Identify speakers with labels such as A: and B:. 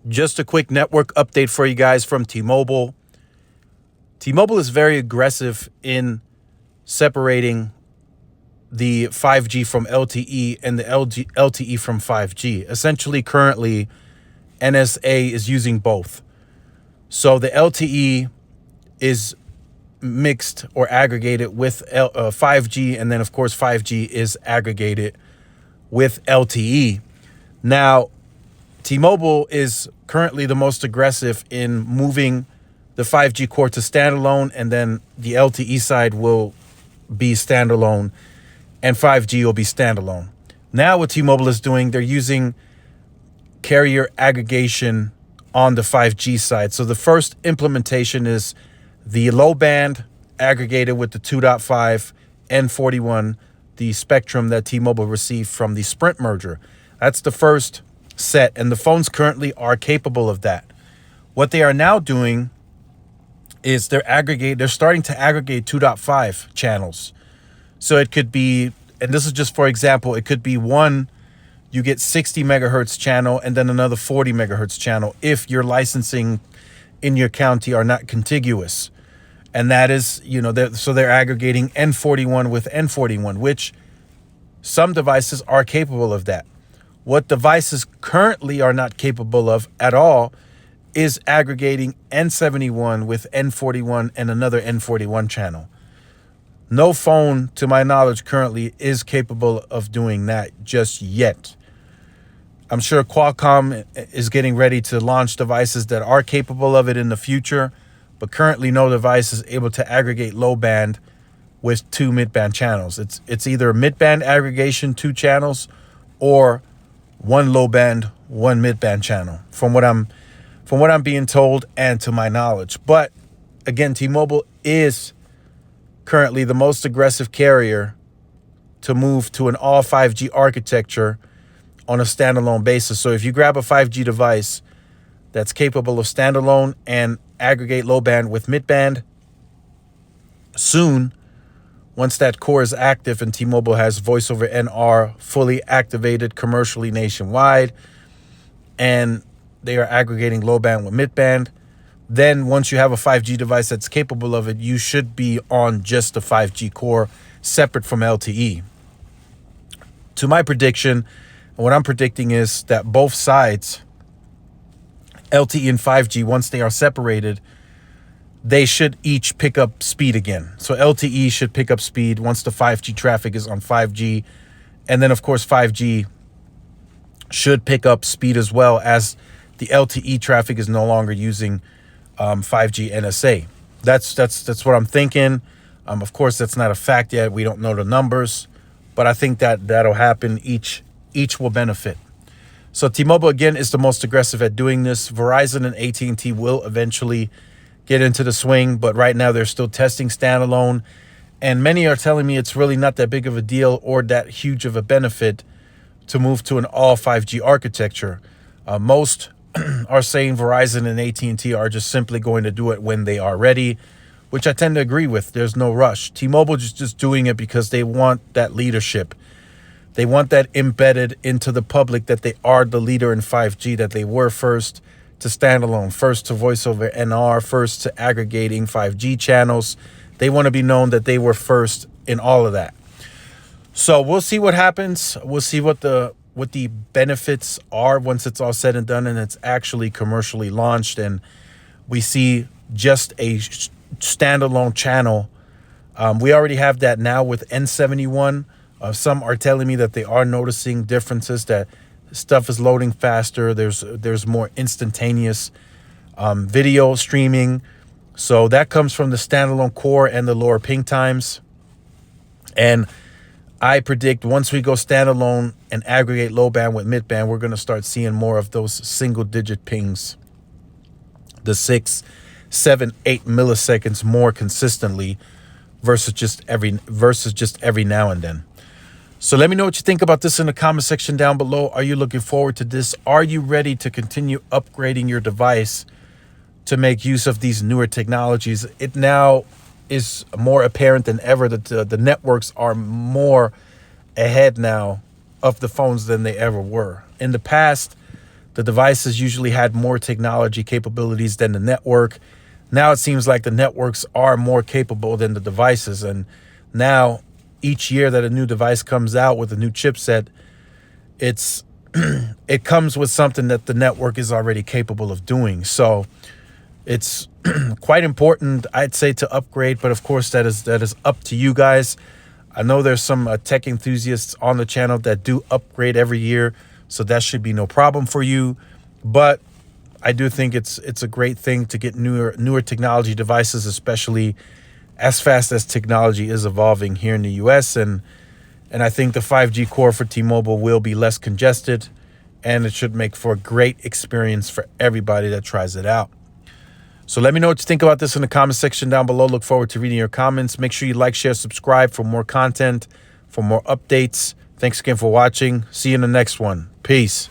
A: Just a quick network update for you guys from T-Mobile. T-Mobile is very aggressive in separating the 5G from LTE and the LTE from 5G. Essentially, currently, NSA is using both. So the LTE is mixed or aggregated with 5G, and then, of course, 5G is aggregated with LTE. Now, T-Mobile is currently the most aggressive in moving the 5G core to standalone, and then the LTE side will be standalone and 5G will be standalone. Now what T-Mobile is doing, they're using carrier aggregation on the 5G side. So the first implementation is the low band aggregated with the 2.5 N41, the spectrum that T-Mobile received from the Sprint merger. That's the first set, and the phones currently are capable of that. What they are now doing is they're starting to aggregate 2.5 channels. So it could be, and this is just for example, it could be one, you get 60 megahertz channel and then another 40 megahertz channel if your licensing in your county are not contiguous. And that is, they're aggregating N41 with N41, which some devices are capable of that. What devices currently are not capable of at all is aggregating N71 with N41 and another N41 channel. No phone, to my knowledge, currently is capable of doing that just yet. I'm sure Qualcomm is getting ready to launch devices that are capable of it in the future, but currently no device is able to aggregate low band with two mid-band channels. It's either mid-band aggregation, two channels, or one low band, one mid-band channel, from what I'm being told and to my knowledge. But again, T-Mobile is currently the most aggressive carrier to move to an all 5G architecture on a standalone basis. So if you grab a 5G device that's capable of standalone and aggregate low band with mid band, soon, once that core is active and T-Mobile has voice over NR fully activated commercially nationwide, and they are aggregating low band with mid band, then once you have a 5G device that's capable of it, you should be on just the 5G core separate from LTE. To my prediction, what I'm predicting is that both sides, LTE and 5G, once they are separated, they should each pick up speed again. So LTE should pick up speed once the 5G traffic is on 5G. And then, of course, 5G should pick up speed as well, as the LTE traffic is no longer using 5G NSA. That's what I'm thinking. Of course, that's not a fact yet. We don't know the numbers, but I think that'll happen. Each will benefit. So T-Mobile, again, is the most aggressive at doing this. Verizon and AT&T will eventually get into the swing, but right now they're still testing standalone. And many are telling me it's really not that big of a deal or that huge of a benefit to move to an all 5G architecture. Most are saying Verizon and AT&T are just simply going to do it when they are ready, which I tend to agree with. There's no rush. T-Mobile is just doing it because they want that leadership. They want that embedded into the public that they are the leader in 5G, that they were first to standalone, first to voice over NR, first to aggregating 5G channels. They want to be known that they were first in all of that. So we'll see what happens. We'll see what the benefits are once it's all said and done and it's actually commercially launched and we see just a standalone channel. We already have that now with N71. Some are telling me that they are noticing differences, that stuff is loading faster. There's more instantaneous video streaming. So that comes from the standalone core and the lower ping times. And I predict once we go standalone and aggregate low band with mid band, we're going to start seeing more of those single digit pings, the 6, 7, 8 milliseconds more consistently versus just every now and then. So let me know what you think about this in the comment section down below. Are you looking forward to this? Are you ready to continue upgrading your device to make use of these newer technologies? It now is more apparent than ever that the networks are more ahead now of the phones than they ever were. In the past, the devices usually had more technology capabilities than the network. Now it seems like the networks are more capable than the devices. And now each year that a new device comes out with a new chipset, it comes with something that the network is already capable of doing. So it's quite important, I'd say, to upgrade. But of course, that is up to you guys. I know there's some tech enthusiasts on the channel that do upgrade every year, so that should be no problem for you. But I do think it's a great thing to get newer technology devices, especially as fast as technology is evolving here in the US. And I think the 5G core for T-Mobile will be less congested, and it should make for a great experience for everybody that tries it out. So let me know what you think about this in the comment section down below. Look forward to reading your comments. Make sure you like, share, subscribe for more content, for more updates. Thanks again for watching. See you in the next one. Peace.